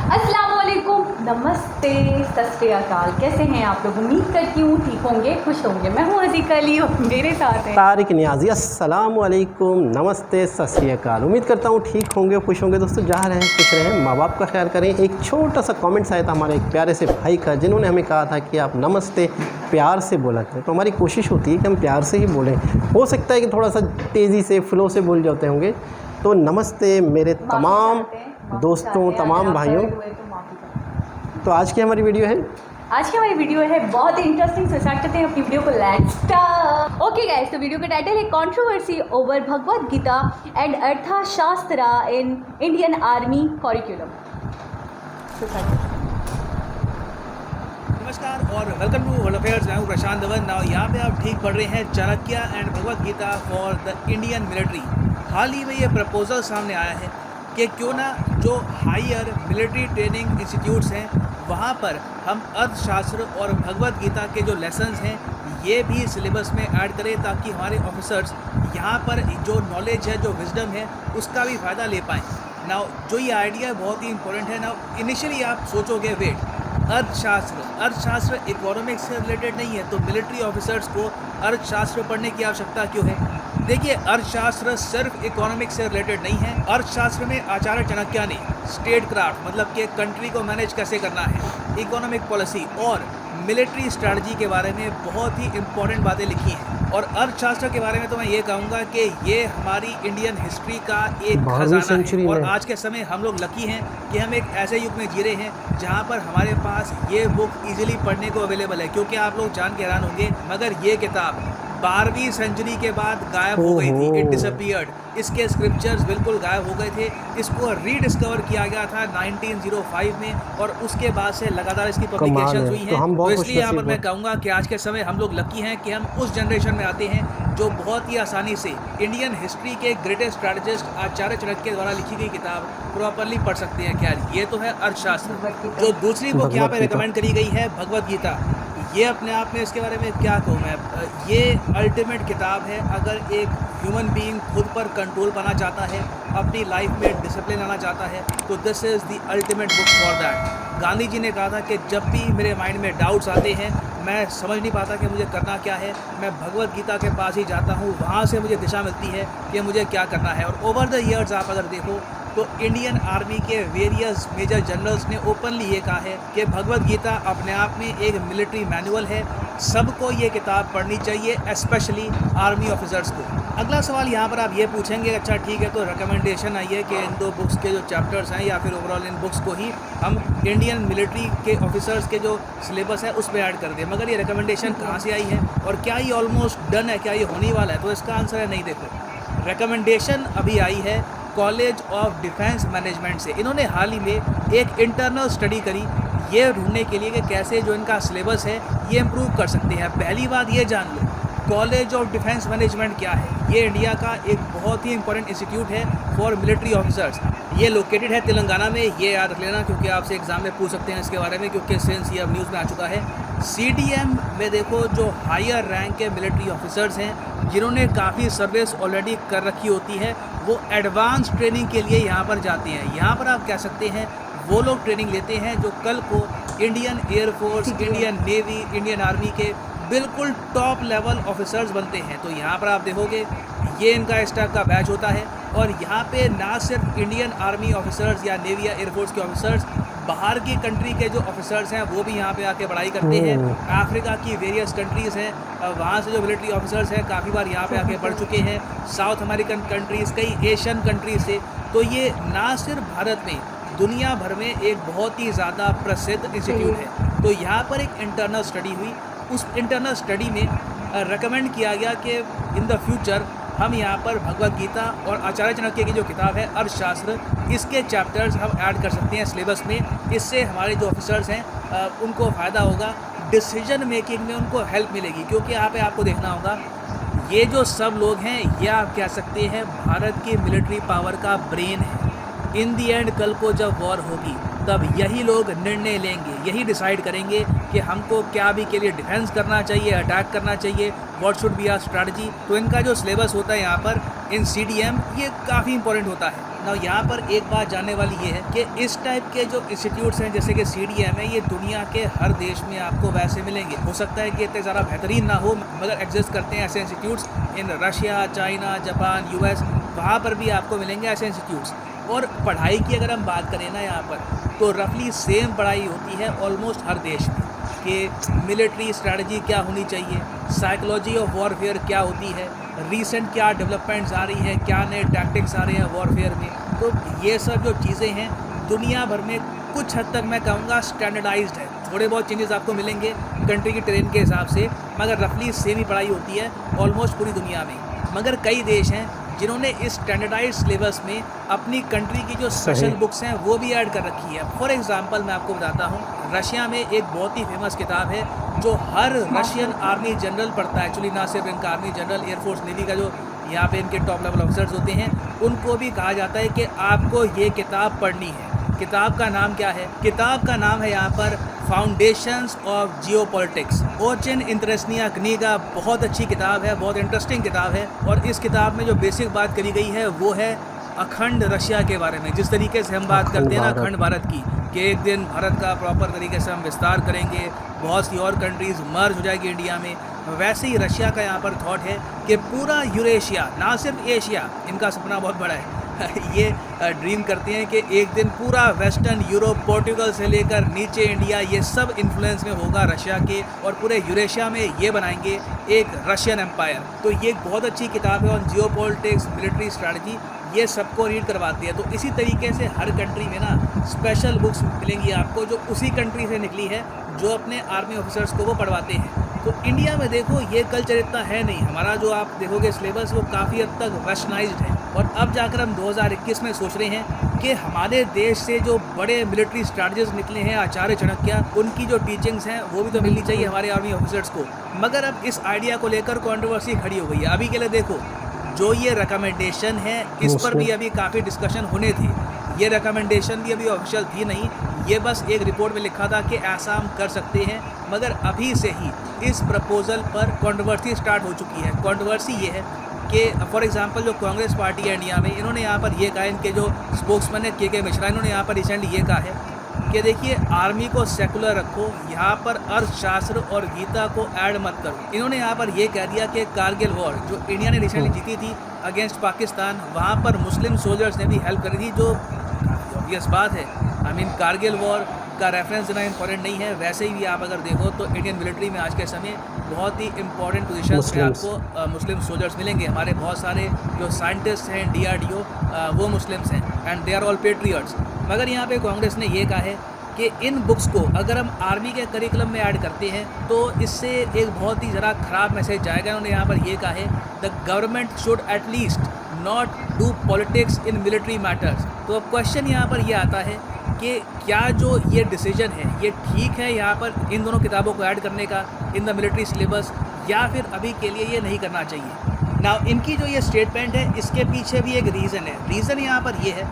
अस्सलामुअलैकुम, नमस्ते, सत श्री अकाल। कैसे हैं आप लोग? उम्मीद करती हूँ ठीक होंगे, खुश होंगे। मैं हूँ हज़ीका अली और मेरे साथ है तारिक नियाज़ी। अस्सलामुअलैकुम, नमस्ते, सत श्री अकाल। उम्मीद करता हूँ ठीक होंगे, खुश होंगे। दोस्तों जहाँ रहें खुश रहें, माँ बाप का ख्याल करें। एक छोटा सा कमेंट्स आया था हमारे एक प्यारे से भाई का, जिन्होंने हमें कहा था कि आप नमस्ते प्यार से बोला करें। तो हमारी कोशिश होती है कि हम प्यार से ही बोलें। हो सकता है कि थोड़ा सा तेज़ी से फ्लो से बोल जाते होंगे। तो नमस्ते मेरे तमाम दोस्तों, तमाम भाइयों। तो आज की हमारी वीडियो है बहुत ही इंटरेस्टिंग। से स्टार्ट करते हैं अपनी वीडियो को। Let's start. ओके गाइस, तो वीडियो का टाइटल है controversy over Bhagavad Gita and Arthashastra in Indian army curriculum. नमस्कार और वेलकम टू वर्ल्ड अफेयर्स। मैं हूँ प्रशांत धवन। नाउ यहाँ पे आप ठीक पढ़ रहे हैं Chanakya and Bhagavad Gita for the Indian military. हाल ही में ये प्रपोजल सामने आया है कि क्यों ना जो हायर मिलिट्री ट्रेनिंग इंस्टीट्यूट्स हैं वहाँ पर हम अर्थशास्त्र और भगवद गीता के जो लेसन्स हैं ये भी सिलेबस में ऐड करें, ताकि हमारे ऑफिसर्स यहाँ पर जो नॉलेज है, जो विजडम है, उसका भी फ़ायदा ले पाएँ। नाउ जो ये आइडिया बहुत ही इंपॉर्टेंट है। नाउ इनिशियली आप सोचोगे वेट, अर्थशास्त्र इकोनॉमिक्स से रिलेटेड नहीं है, तो मिलिट्री ऑफिसर्स को अर्थशास्त्र पढ़ने की आवश्यकता क्यों है? देखिए, अर्थशास्त्र सिर्फ इकोनॉमिक्स से रिलेटेड नहीं है। अर्थशास्त्र में आचार्य चाणक्य ने स्टेट क्राफ्ट मतलब कि कंट्री को मैनेज कैसे करना है, इकोनॉमिक पॉलिसी और मिलिट्री स्ट्रैटेजी के बारे में बहुत ही इंपॉर्टेंट बातें लिखी हैं। और अर्थशास्त्र के बारे में तो मैं ये कहूँगा कि ये हमारी इंडियन हिस्ट्री का एक खजाना है। और आज के समय हम लोग लकी हैं कि हम एक ऐसे युग में जी रहे हैं जहाँ पर हमारे पास ये बुक इजीली पढ़ने को अवेलेबल है। क्योंकि आप लोग जान के हैरान होंगे, मगर ये किताब 12वीं सेंचुरी के बाद गायब हो गई थी। It disappeared. इसके स्क्रिप्चर्स बिल्कुल गायब हो गए थे। इसको रीडिस्कवर किया गया था 1905 में और उसके बाद से लगातार इसकी पब्लिकेशन हुई है। तो इसलिए यहाँ पर मैं कहूँगा कि आज के समय हम लोग लकी हैं कि हम उस जनरेशन में आते हैं जो बहुत ही आसानी से इंडियन हिस्ट्री के ग्रेटेस्ट स्ट्रैटेजिस्ट आचार्य चाणक्य द्वारा लिखी गई किताब प्रॉपरली पढ़ सकते हैं। क्या ये तो है अर्थशास्त्र। जो दूसरी बुक यहाँ पे रिकमेंड करी गई है भगवद गीता, ये अपने आप में इसके बारे में क्या कहूँ मैं, ये अल्टीमेट किताब है। अगर एक ह्यूमन बीइंग खुद पर कंट्रोल पाना चाहता है, अपनी लाइफ में डिसिप्लिन आना चाहता है, तो this is the ultimate book for that. Gandhi ji ने कहा था कि जब भी मेरे माइंड में डाउट्स आते हैं, मैं समझ नहीं पाता कि मुझे करना क्या है, मैं भगवद गीता के पास ही जाता हूँ। वहाँ से मुझे दिशा मिलती है कि मुझे क्या करना है। और ओवर द ईयर्स आप अगर देखो तो इंडियन आर्मी के वेरियस मेजर जनरल्स ने ओपनली ये कहा है कि भगवद गीता अपने आप में एक मिलिट्री मैनुअल है। सबको ये किताब पढ़नी चाहिए, स्पेशली आर्मी ऑफिसर्स को। अगला सवाल यहाँ पर आप ये पूछेंगे, अच्छा ठीक है, तो रिकमेंडेशन आई है कि इन दो बुक्स के जो चैप्टर्स हैं या फिर ओवरऑल इन बुक्स को ही हम इंडियन मिलिट्री के ऑफिसर्स के जो सिलेबस है उसमें ऐड कर दें। मगर ये रिकमेंडेशन कहाँ से आई है और क्या ये ऑलमोस्ट डन है, क्या ये होने वाला है? तो इसका आंसर है नहीं। देखो, रिकमेंडेशन अभी आई है कॉलेज ऑफ डिफेंस मैनेजमेंट से। इन्होंने हाल ही में एक इंटरनल स्टडी करी ये ढूंढने के लिए कि कैसे जो इनका सिलेबस है ये इम्प्रूव कर सकते हैं। पहली बात ये जान लो, कॉलेज ऑफ डिफेंस मैनेजमेंट क्या है। ये इंडिया का एक बहुत ही इंपॉर्टेंट इंस्टीट्यूट है फॉर मिलिट्री ऑफिसर्स। ये लोकेटेड है तेलंगाना में। ये याद रख लेना क्योंकि आपसे एग्जाम में पूछ सकते हैं इसके बारे में, क्योंकि सिंस ये अब न्यूज़ में आ चुका है। CDM में देखो, जो हायर रैंक के मिलिट्री ऑफिसर्स हैं जिन्होंने काफ़ी सर्विस ऑलरेडी कर रखी होती है, वो एडवांस ट्रेनिंग के लिए यहाँ पर जाते हैं। यहाँ पर आप कह सकते हैं वो लोग ट्रेनिंग लेते हैं जो कल को Indian air force, Indian navy, Indian army के बिल्कुल टॉप लेवल ऑफिसर्स बनते हैं। तो यहाँ पर आप देखोगे ये इनका इस टाइप का बैच होता है। और यहाँ पे ना सिर्फ इंडियन आर्मी ऑफिसर्स या नेवी या एयरफोर्स के ऑफिसर्स, बाहर की कंट्री के जो ऑफिसर्स हैं वो भी यहाँ पे आके पढ़ाई करते हैं। अफ्रीका की वेरियस कंट्रीज़ हैं, वहाँ से जो मिलिट्री ऑफिसर्स हैं काफ़ी बार यहाँ पे आके पढ़ चुके हैं। साउथ अमेरिकन कंट्रीज़, कई एशियन कंट्रीज से। तो ये ना सिर्फ भारत में, दुनिया भर में एक बहुत ही ज़्यादा प्रसिद्ध इंस्टीट्यूट है। तो यहाँ पर एक इंटरनल स्टडी हुई। उस इंटरनल स्टडी में रेकमेंड किया गया कि इन द फ्यूचर हम यहाँ पर भगवद गीता और आचार्य चाणक्य की जो किताब है अर्थशास्त्र, इसके चैप्टर्स हम ऐड कर सकते हैं सिलेबस में। इससे हमारे जो ऑफिसर्स हैं उनको फ़ायदा होगा, डिसीजन मेकिंग में उनको हेल्प मिलेगी। क्योंकि यहाँ पे आपको देखना होगा, ये जो सब लोग हैं ये आप कह सकते हैं भारत की मिलिट्री पावर का ब्रेन है। इन दी एंड कल को जब वॉर होगी तब यही लोग निर्णय लेंगे, यही डिसाइड करेंगे कि हमको क्या भी के लिए डिफेंस करना चाहिए, अटैक करना चाहिए, what should be our strategy. तो इनका जो सिलेबस होता है यहाँ पर इन CDM, ये काफ़ी इंपॉर्टेंट होता है। ना यहाँ पर एक बात जानने वाली ये है कि इस टाइप के जो इंस्टीट्यूट्स हैं जैसे कि CDM है, ये दुनिया के हर देश में आपको वैसे मिलेंगे। हो सकता है कि इतने ज़्यादा बेहतरीन ना हो, मगर एग्जिस्ट करते हैं ऐसे institutes in Russia, China, Japan, US, वहाँ पर भी आपको मिलेंगे ऐसे इंस्टीट्यूट्स। और पढ़ाई की अगर हम बात करें ना यहाँ पर, तो रफली सेम पढ़ाई होती है ऑलमोस्ट हर देश में, कि मिलिट्री स्ट्रैटेजी क्या होनी चाहिए, साइकोलॉजी ऑफ वॉरफेयर क्या होती है, रीसेंट क्या डेवलपमेंट्स आ रही हैं, क्या नए टैक्टिक्स आ रहे हैं वॉरफेयर में। तो ये सब जो चीज़ें हैं दुनिया भर में कुछ हद तक मैं कहूँगा स्टैंडर्डाइज्ड है। थोड़े बहुत चेंजेस आपको मिलेंगे कंट्री की ट्रेन के हिसाब से, मगर रफली सेम ही पढ़ाई होती है ऑलमोस्ट पूरी दुनिया में। मगर कई देश हैं जिन्होंने इस स्टैंडर्डाइज सिलेबस में अपनी कंट्री की जो स्पेशल बुक्स हैं वो भी ऐड कर रखी है। फॉर एग्जांपल मैं आपको बताता हूँ, रशिया में एक बहुत ही फेमस किताब है जो हर रशियन आर्मी जनरल पढ़ता है। एक्चुअली ना सिर्फ इनका आर्मी जनरल, एयरफोर्स, नेवी का जो यहाँ पे इनके टॉप लेवल ऑफिसर्स होते हैं, उनको भी कहा जाता है कि आपको ये किताब पढ़नी है। किताब का नाम क्या है? किताब का नाम है यहाँ पर फाउंडेशंस ऑफ जियोपॉलिटिक्स। ओचिन इंटरेस्निया कनिगा, बहुत अच्छी किताब है, बहुत इंटरेस्टिंग किताब है। और इस किताब में जो बेसिक बात करी गई है वो है अखंड रशिया के बारे में। जिस तरीके से हम बात करते हैं ना अखंड भारत की, कि एक दिन भारत का प्रॉपर तरीके से हम विस्तार करेंगे, बहुत सी और कंट्रीज़ मर्ज हो जाएगी इंडिया में, वैसे ही रशिया का यहाँ पर थॉट है कि पूरा यूरेशिया, ना सिर्फ एशिया, इनका सपना बहुत बड़ा है ये ड्रीम करते हैं कि एक दिन पूरा वेस्टर्न यूरोप, पोर्टुगल से लेकर नीचे इंडिया, ये सब इन्फ्लुएंस में होगा रशिया के, और पूरे यूरेशिया में ये बनाएंगे एक रशियन एम्पायर। तो ये एक बहुत अच्छी किताब है ऑन जियोपॉलिटिक्स, मिलिट्री स्ट्रैटेजी, ये सबको रीड करवाती है। तो इसी तरीके से हर कंट्री में ना स्पेशल बुक्स मिलेंगी आपको जो उसी कंट्री से निकली है, जो अपने आर्मी ऑफिसर्स को वो पढ़वाते हैं। तो इंडिया में देखो ये कल्चर इतना है नहीं, हमारा जो आप देखोगे सिलेबस वो काफ़ी हद तक वेस्टर्नाइज्ड है। और अब जाकर हम 2021 में सोच रहे हैं कि हमारे देश से जो बड़े मिलिट्री स्ट्रैटेजिस्ट निकले हैं, आचार्य चाणक्य, उनकी जो टीचिंग्स हैं वो भी तो मिलनी चाहिए हमारे आर्मी ऑफिसर्स को। मगर अब इस आइडिया को लेकर कंट्रोवर्सी खड़ी हो गई है। अभी के लिए देखो, जो ये रिकमेंडेशन है इस पर भी अभी काफ़ी डिस्कशन होने थे। ये रिकमेंडेशन भी अभी ऑफिशियल थी नहीं, ये बस एक रिपोर्ट में लिखा था कि ऐसा हम कर सकते हैं। मगर अभी से ही इस प्रपोज़ल पर कंट्रोवर्सी स्टार्ट हो चुकी है। कंट्रोवर्सी ये है कि फॉर एग्जांपल जो कांग्रेस पार्टी है इंडिया में, इन्होंने यहाँ पर ये कहा, इनके जो स्पोक्समैन है के मिश्रा, इन्होंने यहाँ पर रिसेंटली ये कहा है कि देखिए आर्मी को सेकुलर रखो, यहाँ पर अर्थशास्त्र और गीता को ऐड मत करो। इन्होंने यहाँ पर ये कह दिया कि कारगिल वॉर जो इंडिया ने रिसेंटली जीती थी अगेंस्ट पाकिस्तान, वहाँ पर मुस्लिम सोल्जर्स ने भी हेल्प करी थी, जो ऑब्वियस बात है। आई मीन कारगिल वॉर का रेफरेंस देना इंपॉर्टेंट नहीं है। वैसे ही भी आप अगर देखो तो इंडियन मिलिट्री में आज के समय बहुत ही इंपॉर्टेंट पोजीशन पे आपको मुस्लिम सोल्जर्स मिलेंगे। हमारे बहुत सारे जो साइंटिस्ट हैं DRDO वो मुस्लिम्स हैं, and they are all patriots. मगर यहाँ पे कांग्रेस ने ये कहा है कि इन बुक्स को अगर हम आर्मी के करिकुलम में ऐड करते हैं तो इससे एक बहुत ही ज़रा ख़राब मैसेज जाएगा। उन्होंने यहाँ पर ये कहा है the government should at least not do politics in military matters. तो अब क्वेश्चन यहाँ पर ये आता है कि क्या जो ये डिसीजन है ये ठीक है यहाँ पर इन दोनों किताबों को ऐड करने का इन द मिलिट्री सिलेबस, या फिर अभी के लिए ये नहीं करना चाहिए। नाउ इनकी जो ये स्टेटमेंट है इसके पीछे भी एक रीज़न है। रीज़न यहाँ पर ये है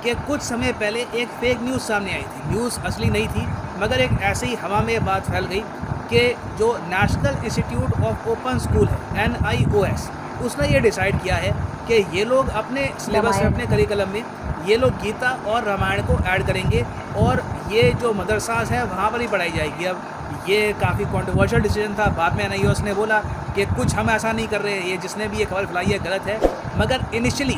कि कुछ समय पहले एक फेक न्यूज़ सामने आई थी। न्यूज़ असली नहीं थी, मगर एक ऐसे ही हवा में बात फैल गई कि जो national institute of open school है NIOS, उसने ये डिसाइड किया है कि ये लोग अपने सिलेबस में, अपने करिकुलम में ये लोग गीता और रामायण को ऐड करेंगे, और ये जो मदरसास है वहाँ पर ही पढ़ाई जाएगी। अब ये काफ़ी कंट्रोवर्शियल डिसीजन था। बाद में NIOS ने बोला कि कुछ हम ऐसा नहीं कर रहे हैं, ये जिसने भी ये खबर फैलाई है गलत है। मगर इनिशियली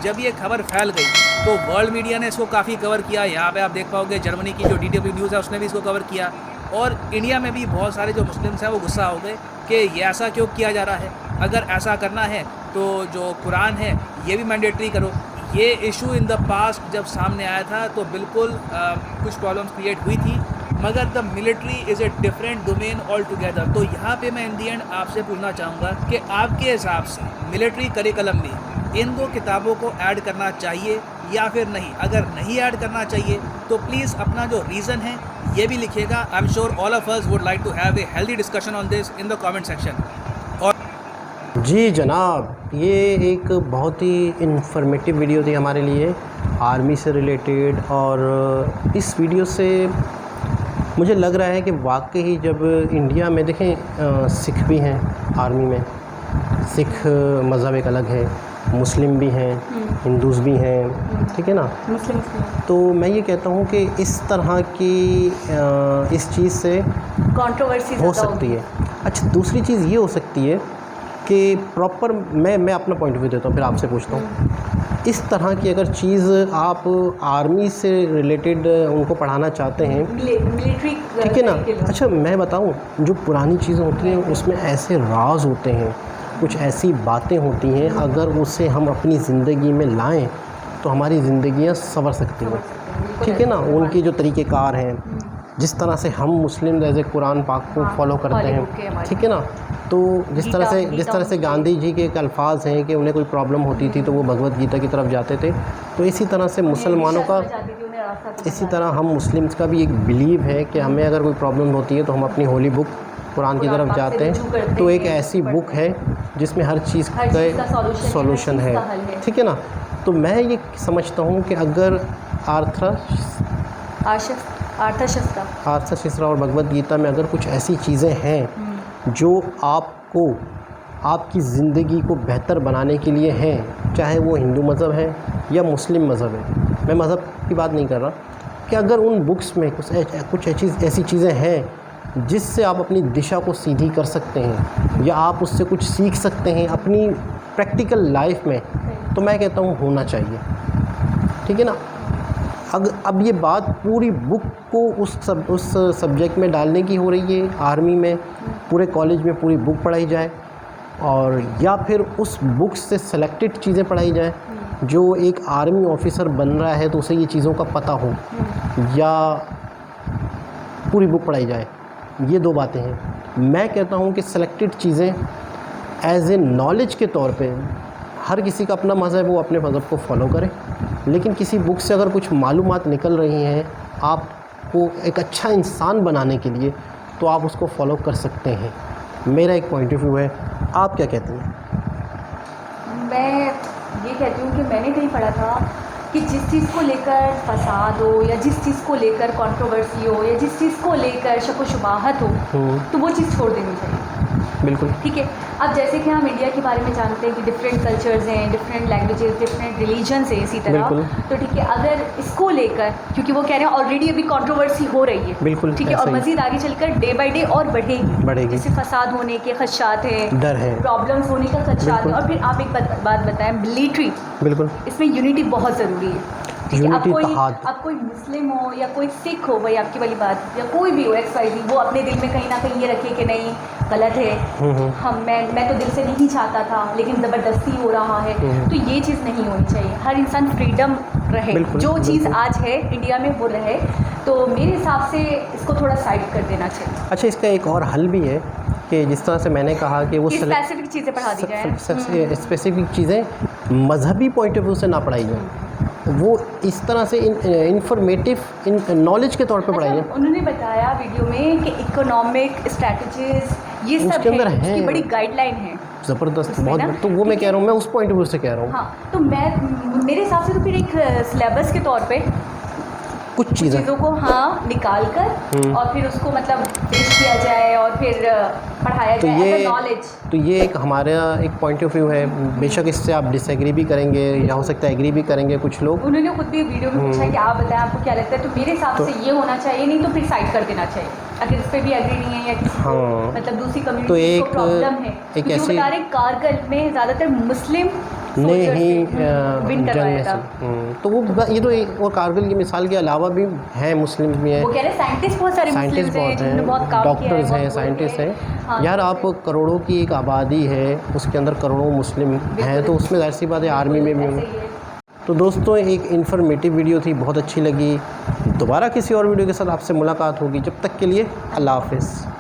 जब ये खबर फैल गई तो वर्ल्ड मीडिया ने इसको काफ़ी कवर किया। यहाँ पे आप देख पाओगे जर्मनी की जो DW न्यूज़ है उसने भी इसको कवर किया, और इंडिया में भी बहुत सारे जो मुस्लिम्स हैं वो गुस्सा हो गए कि ये ऐसा क्यों किया जा रहा है। अगर ऐसा करना है तो जो कुरान है ये भी मैंडेटरी करो। ये इशू इन द पास्ट जब सामने आया था तो बिल्कुल कुछ प्रॉब्लम्स क्रिएट हुई थी, मगर the military is a different domain all together. तो यहाँ पे मैं इन दी एंड आपसे पूछना चाहूँगा कि आपके हिसाब से मिलिट्री करिकुलम में इन दो किताबों को ऐड करना चाहिए या फिर नहीं। अगर नहीं ऐड करना चाहिए तो प्लीज़ अपना जो रीज़न है ये भी लिखिएगा। I am sure all of us would like to have a healthy discussion on this in the comment section. जी जनाब, ये एक बहुत ही इन्फॉर्मेटिव वीडियो थी हमारे लिए आर्मी से रिलेटेड, और इस वीडियो से मुझे लग रहा है कि वाकई ही जब इंडिया में देखें सिख भी हैं आर्मी में, सिख मज़हब एक अलग है, मुस्लिम भी हैं, हिंदूज़ भी हैं, ठीक है ना। मुस्लिम तो मैं ये कहता हूँ कि इस तरह की इस चीज़ से कंट्रोवर्सी हो सकती है। अच्छा, दूसरी चीज़ ये हो सकती है कि प्रॉपर मैं अपना पॉइंट ऑफ व्यू देता हूँ, फिर आपसे पूछता हूँ। इस तरह की अगर चीज़ आप आर्मी से रिलेटेड उनको पढ़ाना चाहते हैं, मिलिट्री, ठीक है ना। अच्छा, मैं बताऊँ, जो पुरानी चीज़ें होती हैं उसमें ऐसे राज होते हैं, कुछ ऐसी बातें होती हैं, अगर उसे हम अपनी ज़िंदगी में लाएं तो हमारी ज़िंदगियां संवर सकती हैं, ठीक है ना। उनके जो तरीक़ेकार हैं, जिस तरह से हम मुस्लिम जैसे कुरान पाक को फॉलो करते हैं, ठीक है ना। तो जिस तरह से गांधी जी के एक अल्फाज हैं कि उन्हें कोई प्रॉब्लम होती थी तो वो भगवत गीता की तरफ जाते थे, तो इसी तरह से मुसलमानों का, इसी तरह हम मुस्लिम्स का भी एक बिलीव है कि हमें अगर कोई प्रॉब्लम होती है तो हम अपनी होली बुक कुरान की तरफ जाते हैं। तो एक ऐसी बुक है जिसमें हर चीज़ का सॉल्यूशन है, ठीक है ना। तो मैं ये समझता हूँ कि अगर अर्थशास्त्र और भगवत गीता में अगर कुछ ऐसी चीज़ें हैं जो आपको आपकी ज़िंदगी को बेहतर बनाने के लिए हैं, चाहे वो हिंदू मज़हब है या मुस्लिम मज़हब है, मैं मज़हब की बात नहीं कर रहा, कि अगर उन बुक्स में कुछ ऐसी चीज़ें हैं जिससे आप अपनी दिशा को सीधी कर सकते हैं या आप उससे कुछ सीख सकते हैं अपनी प्रैक्टिकल लाइफ में, तो मैं कहता हूँ होना चाहिए, ठीक है ना। अब ये बात पूरी बुक को उस सब्जेक्ट में डालने की हो रही है, आर्मी में पूरे कॉलेज में पूरी बुक पढ़ाई जाए, और या फिर उस बुक से सेलेक्टेड चीज़ें पढ़ाई जाए। जो एक आर्मी ऑफिसर बन रहा है तो उसे ये चीज़ों का पता हो, या पूरी बुक पढ़ाई जाए, ये दो बातें हैं। मैं कहता हूँ कि सेलेक्टेड चीज़ें एज ए नॉलेज के तौर पे, हर किसी का अपना मज़हब है, वो अपने मज़हब को फॉलो करे, लेकिन किसी बुक से अगर कुछ मालूमात निकल रही हैं आपको एक अच्छा इंसान बनाने के लिए, तो आप उसको फॉलो कर सकते हैं। मेरा एक पॉइंट ऑफ व्यू है, आप क्या कहते हैं? मैं ये कहती हूँ कि मैंने कहीं पढ़ा था कि जिस चीज़ को लेकर फसाद हो या जिस चीज़ को लेकर कंट्रोवर्सी हो या जिस चीज़ को लेकर शक व शुबाहत हो, तो वो चीज़ छोड़ देनी चाहिए। बिल्कुल, ठीक है। अब जैसे कि हम इंडिया के बारे में जानते हैं कि डिफरेंट कल्चर्स हैं, डिफरेंट लैंग्वेजेस, डिफरेंट रिलीजन्स हैं, इसी तरह, तो ठीक है, अगर इसको लेकर, क्योंकि वो कह रहे हैं ऑलरेडी अभी कंट्रोवर्सी हो रही है, बिल्कुल, ठीक है, और मज़ीद आगे चलकर डे बाय डे और बढ़ेगी। जैसे फसाद होने के खदशात हैं, डर है, प्रॉब्लम्स होने का खदशात है। और फिर आप एक बात बताएं, मिलिट्री, बिल्कुल, इसमें यूनिटी बहुत ज़रूरी है। आप कोई मुस्लिम हो या कोई सिख हो, भाई आपकी वाली बात, या कोई भी हो XYZ, वो अपने दिल में कहीं ना कहीं ये रखे कि नहीं गलत है, मैं तो दिल से नहीं चाहता था लेकिन ज़बरदस्ती हो रहा है, तो ये चीज़ नहीं होनी चाहिए। हर इंसान फ्रीडम रहे, जो चीज़ आज है इंडिया में वो रहे, तो मेरे हिसाब से इसको थोड़ा साइड कर देना चाहिए। अच्छा, इसका एक और हल भी है कि जिस तरह से मैंने कहा कि वो स्पेसिफिक चीज़ें पढ़ा दी जाए, स्पेसिफिक चीज़ें मजहबी पॉइंट ऑफ व्यू से ना पढ़ाई जाए, वो इस तरह से इंफॉर्मेटिव नॉलेज के तौर पे पढ़ाई जाए। उन्होंने बताया वीडियो में कि इकोनॉमिक स्ट्रैटेजीज ये सब उसके अंदर है, उसकी बड़ी गाइडलाइन है, ज़बरदस्त, बहुत। तो वो मैं कह रहा हूँ, मैं उस पॉइंट ऑफ व्यू से कह रहा हूँ। हाँ, तो मेरे हिसाब से तो फिर एक सिलेबस के तौर पे कुछ चीज़ों को निकाल कर और फिर उसको मतलब पेश किया जाए और फिर पढ़ाया जाए एज नॉलेज। तो ये एक हमारा एक पॉइंट ऑफ व्यू है, बेशक इससे आप डिसएग्री भी करेंगे या हो सकता है एग्री भी करेंगे कुछ लोग। उन्होंने खुद भी वीडियो में पूछा कि आप बताएं आपको क्या लगता है, तो मेरे हिसाब से ये होना चाहिए, नहीं तो फिर साइड कर देना चाहिए अगर इस पर भी एग्री नहीं है या किसी को मतलब दूसरी कम्युनिटी को प्रॉब्लम है। एक ऐसी कारगिल में ज़्यादातर मुस्लिम ने ही जंग में, तो वो ये तो एक, और कारगिल की मिसाल के अलावा भी हैं, मुस्लिम्स भी हैं, वो कह रहे हैं साइंटिस्ट बहुत सारे साइंटिस्ट बहुत हैं, डॉक्टर्स हैं, साइंटिस्ट हैं। यार आप करोड़ों की एक आबादी है, उसके अंदर करोड़ों मुस्लिम हैं, तो उसमें जाहिर सी बात है आर्मी में भी होंगे। तो दोस्तों, एक इन्फॉर्मेटिव वीडियो थी, बहुत अच्छी लगी। दोबारा किसी और वीडियो के साथ आपसे मुलाकात होगी, जब तक के लिए अल्लाह हाफ़िज़।